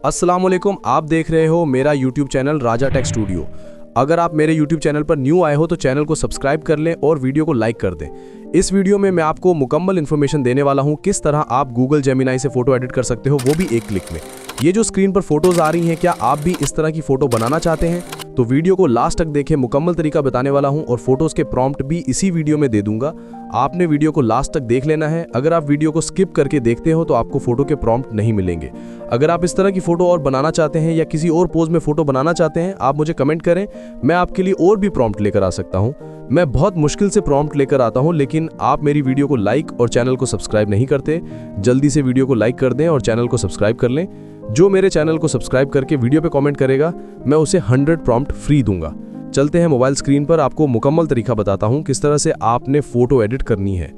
अस्सलाम वालेकुम, आप देख रहे हो मेरा यूट्यूब चैनल राजा टेक स्टूडियो। अगर आप मेरे यूट्यूब चैनल पर न्यू आए हो तो चैनल को सब्सक्राइब कर लें और वीडियो को लाइक कर दें। इस वीडियो में मैं आपको मुकम्मल इन्फॉर्मेशन देने वाला हूं किस तरह आप गूगल जेमिनाई से फोटो एडिट कर सकते हो, वो भी एक क्लिक में। ये जो स्क्रीन पर फोटोज आ रही हैं, क्या आप भी इस तरह की फोटो बनाना चाहते हैं? तो वीडियो को लास्ट तक देखें, मुकम्मल तरीका बताने वाला हूं और फोटोज के प्रॉम्प्ट भी इसी वीडियो में दे दूंगा। आपने वीडियो को लास्ट तक देख लेना है। अगर आप वीडियो को स्किप करके देखते हो तो आपको फोटो के प्रॉम्प्ट नहीं मिलेंगे। अगर आप इस तरह की फोटो और बनाना चाहते हैं या किसी और पोज में फोटो बनाना चाहते हैं, आप मुझे कमेंट करें, मैं आपके लिए और भी प्रॉम्प्ट लेकर आ सकता हूं। मैं बहुत मुश्किल से प्रॉम्प्ट लेकर आता हूं, लेकिन आप मेरी वीडियो को लाइक और चैनल को सब्सक्राइब नहीं करते। जल्दी से वीडियो को लाइक कर दें और चैनल को सब्सक्राइब कर लें। जो मेरे चैनल को सब्सक्राइब करके वीडियो पे कमेंट करेगा, मैं उसे 100 प्रॉम्प्ट फ्री दूंगा। चलते हैं मोबाइल स्क्रीन पर, आपको मुकम्मल तरीका बताता हूं किस तरह से आपने फोटो एडिट करनी है।